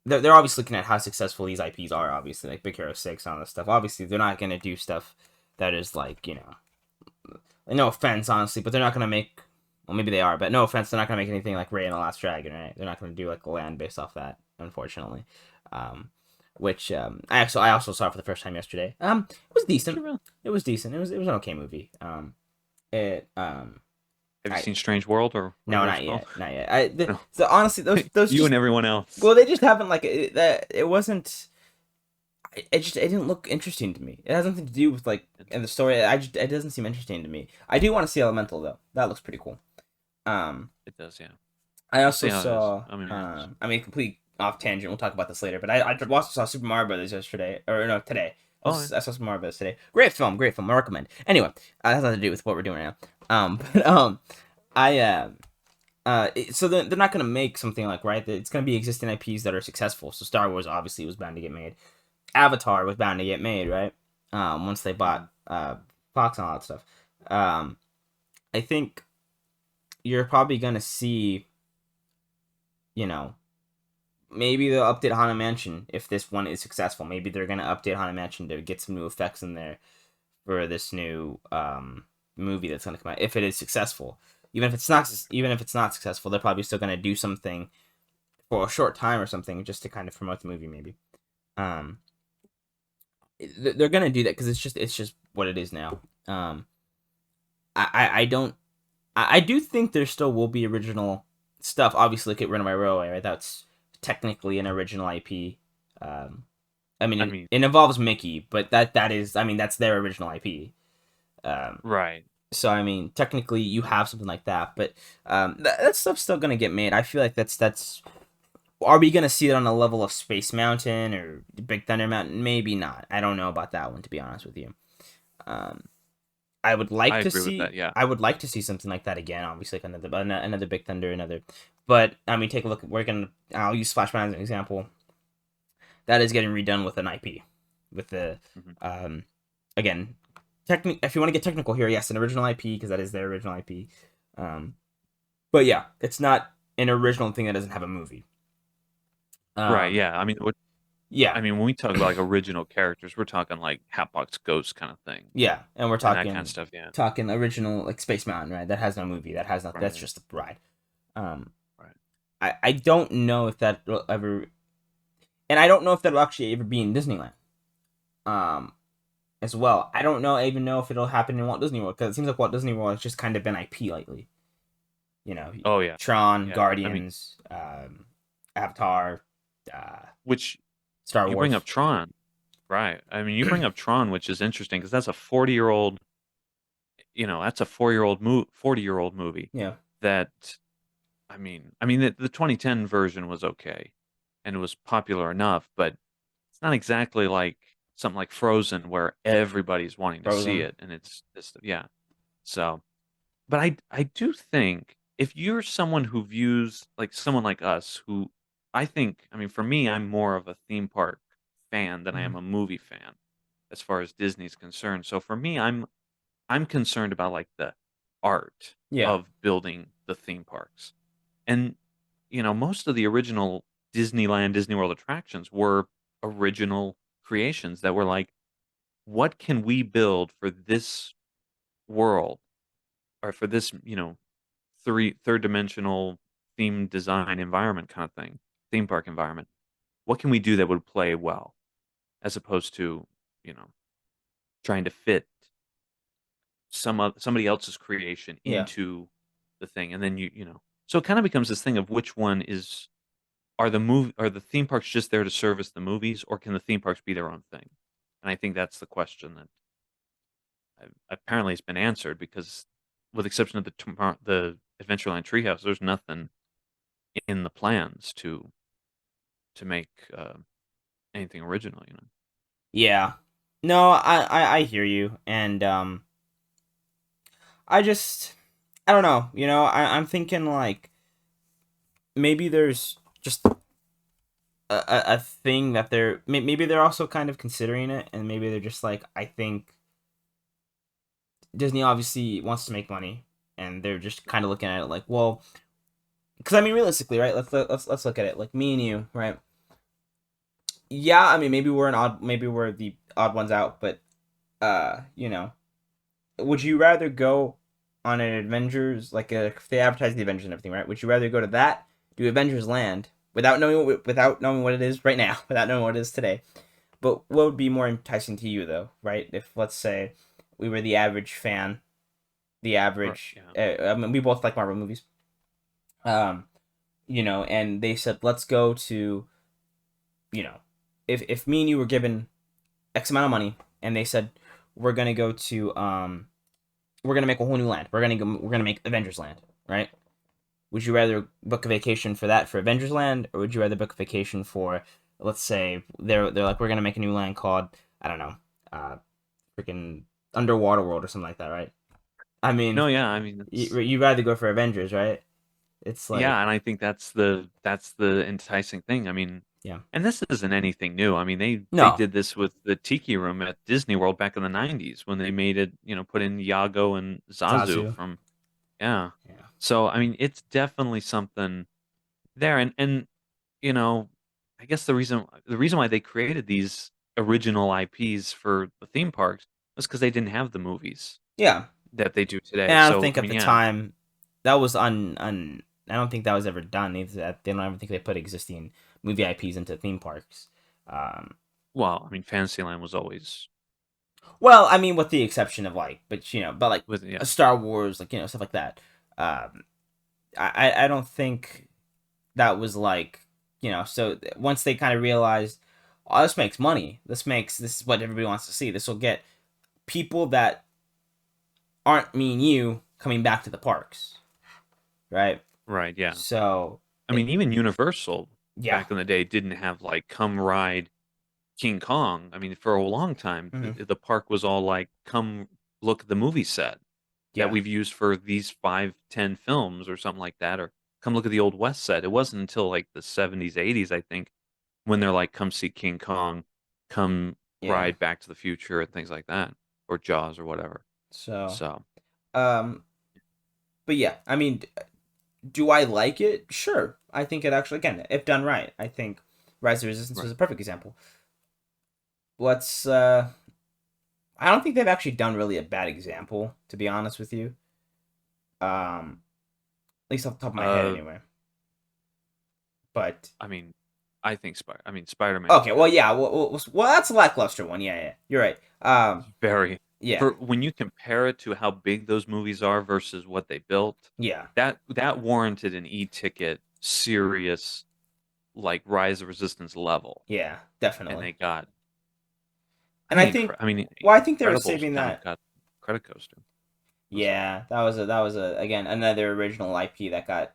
C: they're obviously looking at how successful these IPs are. Obviously, like Big Hero 6 and all this stuff. Obviously, they're not gonna do stuff that is like, no offense, honestly, but they're not gonna make. Well, maybe they are, but no offense, they're not gonna make anything like Raya and the Last Dragon, right? They're not gonna do like a land based off that, unfortunately. Which I also saw it for the first time yesterday. It was decent. It was decent. It was an okay movie.
B: Have you seen Strange World or
C: No, not yet. Not yet. So honestly, those
B: you
C: just,
B: and everyone else.
C: well, they just haven't like it wasn't. It didn't look interesting to me. It has nothing to do with like in the story. It doesn't seem interesting to me. I do want to see Elemental though. That looks pretty cool.
B: It does, yeah.
C: I also
B: see how it is.
C: saw.
B: I mean,
C: Complete off tangent. We'll talk about this later. But I also saw Super Mario Brothers yesterday, or no, today. I saw Super Mario Brothers today. Great film. I recommend. Anyway, that has nothing to do with what we're doing right now. So they're not gonna make something like, right? It's gonna be existing IPs that are successful. So Star Wars obviously was bound to get made. Avatar was bound to get made, right? Once they bought Fox and all that stuff. I think you're probably gonna see, maybe they'll update Haunted Mansion if this one is successful. Maybe they're gonna update Haunted Mansion to get some new effects in there for this new movie that's gonna come out. If it is successful, even if it's not successful, they're probably still gonna do something for a short time or something just to kind of promote the movie, maybe. They're gonna do that because it's just what it is now. I do think there still will be original stuff. Obviously, look at Runaway Railway, right? That's technically an original IP. It involves Mickey, but that is, that's their original IP.
B: Right.
C: So I mean, technically, you have something like that, but that stuff's still gonna get made. I feel like that's. Are we gonna see it on the level of Space Mountain or Big Thunder Mountain? Maybe not. I don't know about that one, to be honest with you. Um, I would like
B: I
C: to
B: agree with
C: see.
B: that. Yeah.
C: I would like to see something like that again. Obviously, like another Big Thunder, another. But I mean, take a look. We're gonna. I'll use Splash Mountain as an example. That is getting redone with an IP, with the
B: Mhm.
C: again, if you want to get technical here, yes, an original IP because that is their original IP. But yeah, it's not an original thing that doesn't have a movie.
B: Right.
C: Um,
B: Yeah. I mean,
C: yeah,
B: when we talk about like original characters, we're talking like Hatbox Ghost kind of thing
C: yeah, and we're
B: and that kind of stuff. Yeah.
C: talking original like Space Mountain, right? That has no movie. That has not. That's
B: Right.
C: just a ride. Um,
B: Right.
C: I don't know if that will ever, and I don't know if that'll actually ever be in Disneyland. Um, as well. I don't know even know if it'll happen in Walt Disney World because it seems like Walt Disney World has just kind of been IP lately. You know,
B: Oh yeah.
C: Tron,
B: Yeah. I mean,
C: Guardians, Avatar, uh,
B: which
C: Star
B: you bring
C: Wars.
B: up Tron, right? I mean, you bring up Tron, which is interesting because that's a 40-year-old. That's a 40-year-old movie
C: Yeah,
B: that the 2010 version was okay and it was popular enough, but it's not exactly like something like Frozen where everybody's wanting to see
C: Frozen.
B: it and it's just yeah. So, but I do think if you're someone who views like someone like us who I mean for me I'm more of a theme park fan than I am
C: Mhm.
B: a movie fan as far as Disney's concerned. So for me I'm concerned about like the art
C: Yeah,
B: of building the theme parks. And most of the original Disneyland, Disney World attractions were original creations that were like, what can we build for this world or for this, third dimensional theme design environment kind of thing, theme park environment? What can we do that would play well as opposed to, you know, trying to fit somebody else's creation
C: yeah,
B: into the thing, and then so it kind of becomes this thing of which one is are the theme parks just there to service the movies, or can the theme parks be their own thing? And I think that's the question that apparently has been answered because, with the exception of the Adventureland Treehouse, there's nothing in the plans to make anything original.
C: yeah. No, I hear you, and I just I don't know. I'm thinking like maybe there's just a thing that maybe they're also kind of considering it, and maybe they're just like I think Disney obviously wants to make money, and they're just kind of looking at it like, well, because I mean, realistically, right? Let's look at it like me and you, right? Yeah, I mean, maybe we're the odd ones out, but would you rather go on an Avengers if they advertise the Avengers and everything, right? Would you rather go to that, do Avengers Land without knowing what it is right now, without knowing what it is today? But what would be more enticing to you, though, right? If let's say we were the average fan, the
B: Right.
C: average.
B: Yeah.
C: I mean, we both like Marvel movies. Um, and they said let's go to, you know, if me and you were given X amount of money, and they said we're gonna go to we're gonna make a whole new land. We're gonna make Avengers Land, right? Would you rather book a vacation for that for Avengers Land, or would you rather book a vacation for, let's say they're like we're gonna make a new land called I don't know, freaking Underwater World or something like that, right? I mean,
B: No, yeah, I mean
C: you'd rather go for Avengers, right? It's like
B: yeah, and I think that's the enticing thing. I mean,
C: yeah,
B: and this isn't anything new. I mean, they
C: no,
B: did this with the Tiki Room at Disney World back in the '90s when they made it, put in Yago and Zazu
C: Zazu,
B: from yeah.
C: yeah,
B: So I mean, it's definitely something there, and you know, I guess the reason why they created these original IPs for the theme parks was because they didn't have the movies
C: yeah.
B: that they do
C: And
B: today.
C: I don't
B: So
C: think
B: I
C: at
B: mean,
C: the
B: yeah.
C: time that was un I don't think that was ever done. They don't ever think they put existing movie IPs into theme parks. Um,
B: Well, I mean, Fantasyland was always
C: well, I mean, with the exception of but like
B: with yeah.
C: a Star Wars, stuff like that. Um, I don't think that was like So once they kind of realized, oh, this makes money. This is what everybody wants to see. This will get people that aren't me and you coming back to the parks, right?
B: Right, yeah.
C: So
B: I mean, even Universal
C: yeah.
B: back in the day didn't have like come ride King Kong. I mean, for a long time,
C: Mhm.
B: the park was all like, come look at the movie set that
C: Yeah.
B: we've used for these 5, 10 films or something like that, or come look at the Old West set. It wasn't until like the 70s, 80s, I think, when they're like, come see King Kong, come
C: Yeah.
B: ride Back to the Future and things like that, or Jaws or whatever.
C: So
B: So,
C: um but yeah, I mean, do I like it? Sure. I think it actually, again, if done right, I think Rise of the Resistance
B: right.
C: was a perfect example. What's I don't think they've actually done really a bad example, to be honest with you. At least off the top of my head,
B: Uh,
C: anyway. But
B: I mean, Spider-Man's
C: okay, well,
B: good.
C: yeah, well, that's a lackluster one. Yeah, yeah, you're right.
B: Very.
C: Yeah,
B: For when you compare it to how big those movies are versus what they built,
C: yeah,
B: that warranted an e-ticket serious like Rise of Resistance level,
C: yeah,
B: and
C: definitely.
B: they got
C: And I think, well, I think they were
B: Incredibles
C: saving
B: kind of
C: that.
B: got credit coaster. Was that?
C: Yeah, that was a again another original IP that got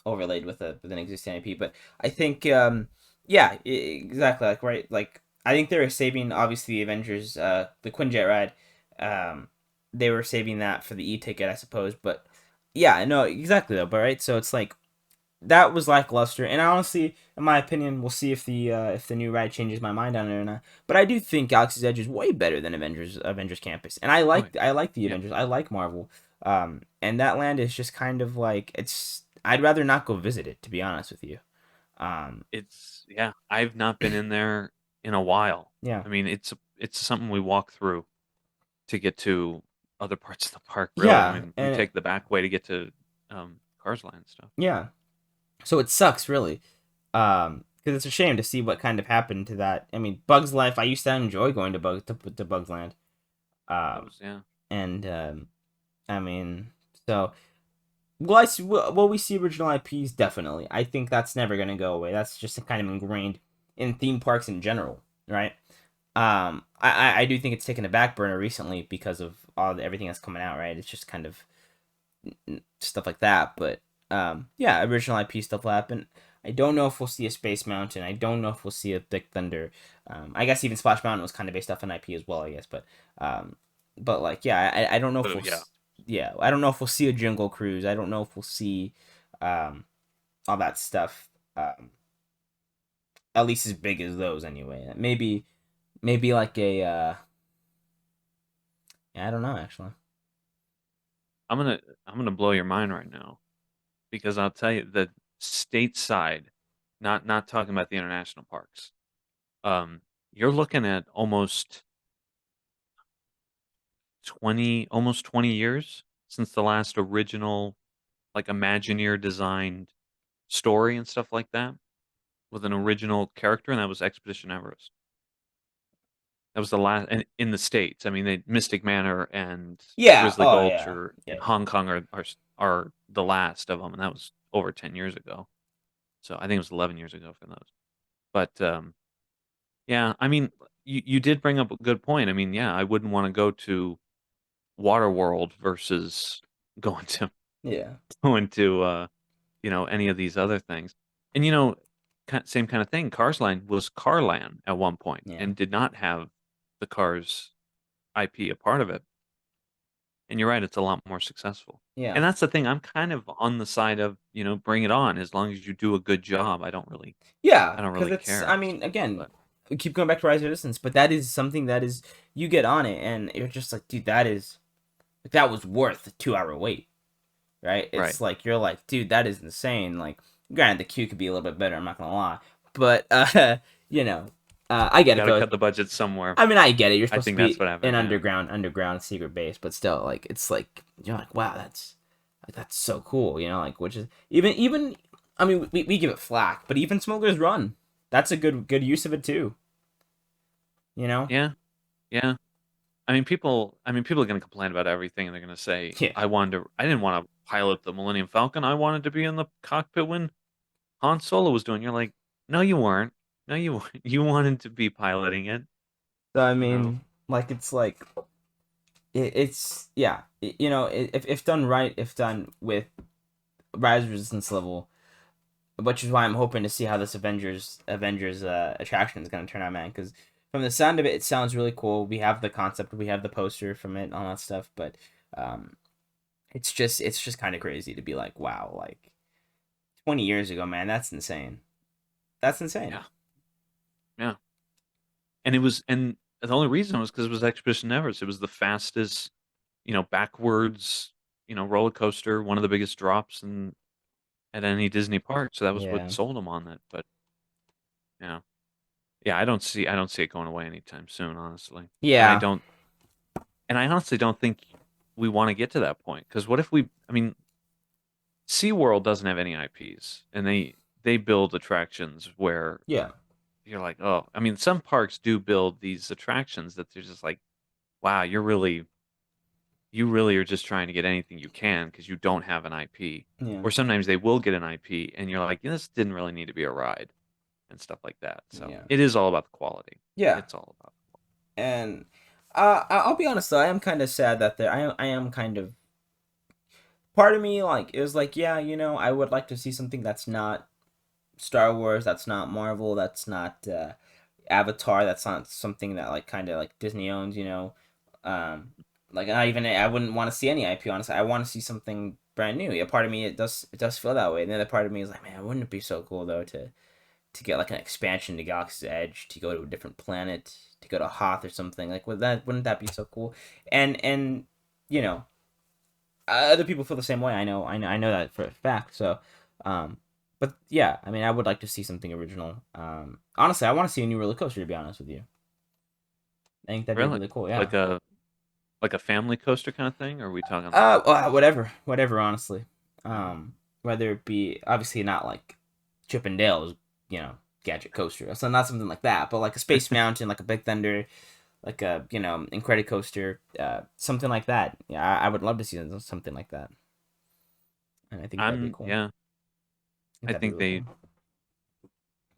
C: overlaid with an existing IP. But I think yeah, exactly, like right, like I think they were saving obviously the Avengers the Quinjet ride, um they were saving that for the e-ticket, I suppose. But yeah, no, exactly though. But right, so it's like that was lackluster, and honestly, in my opinion, we'll see if the new ride changes my mind on it or not. But I do think Galaxy's Edge is way better than Avengers Campus, and
B: Oh yeah.
C: I like the
B: Yeah.
C: Avengers. I like Marvel, and that land is just kind of like it's. I'd rather not go visit it, to be honest with you.
B: Yeah. I've not been in there in a while.
C: Yeah,
B: I mean, it's something we walk through to get to other parts of the park. Really, I
C: yeah,
B: mean, we
C: and
B: take the back way to get to Cars Land stuff.
C: yeah. So it sucks, really, because it's a shame to see what kind of happened to that. I mean, Bugs Life. I used to enjoy going to Bugs Land,
B: That
C: um,
B: was yeah.
C: and I mean, so will we see original IPs? Definitely. I think that's never gonna go away. That's just kind of ingrained in theme parks in general, right? I do think it's taken a back burner recently because of everything that's coming out, right? It's just kind of stuff like that. But yeah, original IP stuff will happen. I don't know if we'll see a Space Mountain. I don't know if we'll see a Big Thunder. I guess even Splash Mountain was kind of based off an IP as well, I guess. But like, yeah, I don't know if
B: But yeah.
C: yeah, I don't know if we'll see a Jungle Cruise. I don't know if we'll see um, all that stuff. At least as big as those, anyway. Maybe like a. Yeah, I don't know actually.
B: I'm gonna blow your mind right now because I'll tell you the stateside, not talking about the international parks. Um, you're looking at almost 20 years since the last original like Imagineer designed story and stuff like that with an original character, and that was Expedition Everest. That was the last in the States. I mean, Mystic Manor and
C: Yeah.
B: Grizzly
C: Oh
B: Gulch
C: yeah.
B: or in
C: Yeah.
B: Hong Kong are the last of them, and that was over 10 years ago. So I think it was 11 years ago for those. But yeah, I mean, you did bring up a good point. I mean, yeah, I wouldn't want to go to Waterworld versus going to
C: Yeah.
B: going to any of these other things. And same kind of thing. Cars Land was Carland at one point
C: Yeah.
B: and did not have the Cars IP a part of it. And you're right, it's a lot more successful.
C: Yeah.
B: And that's the thing. I'm kind of on the side of, bring it on as long as you do a good job.
C: Yeah,
B: I don't
C: because
B: really
C: it's.
B: care.
C: I mean, again,
B: But
C: we keep going back to Rise of Resistance, but that is something that is you get on it, and you're just like, dude, that was worth a 2 hour wait, right?
B: right.
C: It's like you're like, dude, that is insane. Like, granted, the queue could be a little bit better. I'm not gonna lie, but you know, I get it
B: Gotta
C: though.
B: cut the budget somewhere.
C: I mean, I get it. You're
B: I
C: supposed to
B: think that's
C: be
B: what
C: an
B: happened, yeah.
C: underground secret base, but still, like, it's like you're like, wow, that's so cool, like, which is even. I mean, we give it flack, but even Smuggler's Run, that's a good use of it too.
B: Yeah. Yeah. I mean, people are gonna complain about everything and they're gonna say,
C: Yeah.
B: I didn't want to pilot the Millennium Falcon. I wanted to be in the cockpit when Han Solo was doing. You're like, no, you weren't. No, you weren't. You wanted to be piloting it.
C: So I
B: You know.
C: mean, like, it's like it's yeah, if done right, if done with rise resistance level, which is why I'm hoping to see how this Avengers attraction is going to turn out, man. Because from the sound of it, it sounds really cool. We have the concept, we have the poster from it, and all that stuff. But it's just kind of crazy to be like, wow, like 20 years ago, man. That's insane. That's insane.
B: Yeah. Yeah. And the only reason was because it was Expedition Everest. It was the fastest, backwards, roller coaster, one of the biggest drops at any Disney park. So that was what
C: Yeah.
B: sold them on that. But yeah, yeah, I don't see it going away anytime soon, honestly.
C: Yeah.
B: And I honestly don't think we want to get to that point. Because what if SeaWorld doesn't have any IPs, and they build attractions where
C: Yeah.
B: you're like, oh, some parks do build these attractions that they're just like, wow, you really are just trying to get anything you can because you don't have an IP.
C: Yeah.
B: Or sometimes they will get an IP, and you're like, this didn't really need to be a ride, and stuff like that. So
C: Yeah.
B: it is all about the quality.
C: Yeah.
B: It's all about.
C: And I'll be honest though, I am kind of sad that I am kind of, part of me like is like, yeah, I would like to see something that's not Star Wars, that's not Marvel, that's not Avatar, that's not something that like kind of like Disney owns, like not even, I wouldn't want to see any IP, honestly. I want to see something brand new. Yeah, part of me, it does feel that way, and the other part of me is like, man, wouldn't it be so cool though to get like an expansion to Galaxy's Edge, to go to a different planet, to go to Hoth or something. Like, wouldn't that be so cool? And you know, other people feel the same way. I know that for a fact. So, but yeah, I would like to see something original. Honestly, I want to see a new roller coaster. To be honest with you, I think that'd be really cool. Yeah,
B: like a family coaster kind of thing. Or are we talking?
C: Whatever. Honestly, whether it be obviously not like Chip and Dale's, Gadget Coaster. So not something like that, but like a Space Mountain, like a Big Thunder, like a Incredicoaster, something like that. Yeah, I would love to see something like that. And I think that'd be cool.
B: Yeah, I think
C: really
B: cool.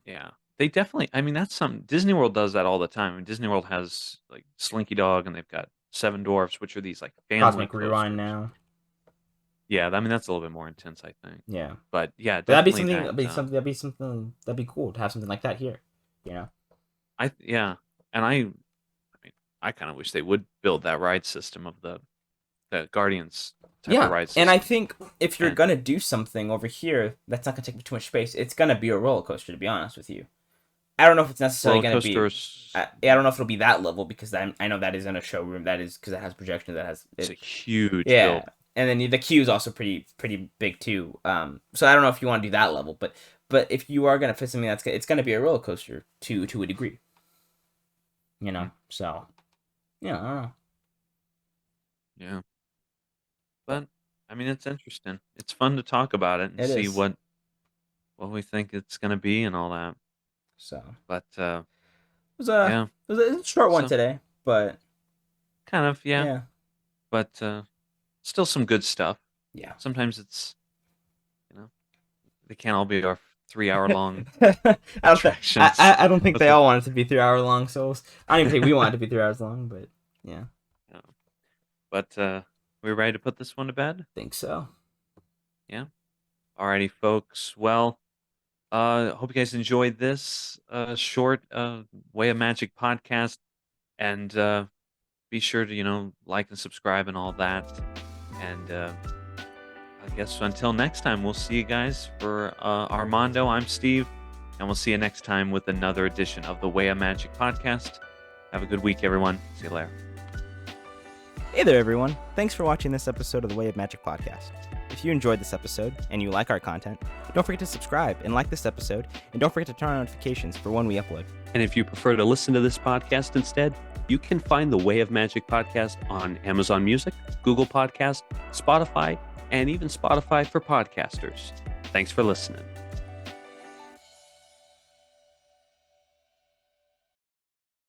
B: Yeah, they definitely. That's something. Disney World does that all the time. Disney World has like Slinky Dog, and they've got Seven Dwarfs, which are these like family
C: Cosmic
B: coasters.
C: Rewind now.
B: Yeah, that's a little bit more intense, I think.
C: Yeah,
B: but yeah,
C: that'd be something. That'd be cool to have something like that here. And
B: I kind of wish they would build that ride system of the Guardians type of ride system.
C: And I think if you're gonna do something over here, that's not gonna take too much space. It's gonna be a roller coaster, to be honest with you. I don't know if it's necessarily gonna be. I don't know if it'll be that level, because I know that is in a showroom. That is because it has projection. It's
B: a huge build.
C: And then the queue is also pretty big too. So I don't know if you want to do that level, but if you are gonna fit something it's gonna be a roller coaster to a degree. So yeah, I don't know.
B: Yeah, but it's interesting. It's fun to talk about it and see what we think it's gonna be and all that.
C: So,
B: but
C: it was a short one today, but
B: kind of but still some good stuff.
C: Yeah.
B: Sometimes it's they can't all be our 3-hour long
C: attractions. I don't think they all want it to be 3-hour long. So I don't even think we want it to be 3 hours long, but yeah.
B: But we're ready to put this one to bed?
C: Think so.
B: Yeah. Alrighty, folks. Well, hope you guys enjoyed this short Way of Magic podcast, and be sure to like and subscribe and all that. And I guess until next time, we'll see you guys. For Armando, I'm Steve, and we'll see you next time with another edition of the Way of Magic podcast. Have a good week, everyone. See you later.
C: Hey there, everyone. Thanks for watching this episode of the Way of Magic podcast. If you enjoyed this episode and you like our content, don't forget to subscribe and like this episode, and don't forget to turn on notifications for when we upload.
B: And if you prefer to listen to this podcast instead, you can find the Way of Magic podcast on Amazon Music, Google Podcast, Spotify, and even Spotify for podcasters. Thanks for listening.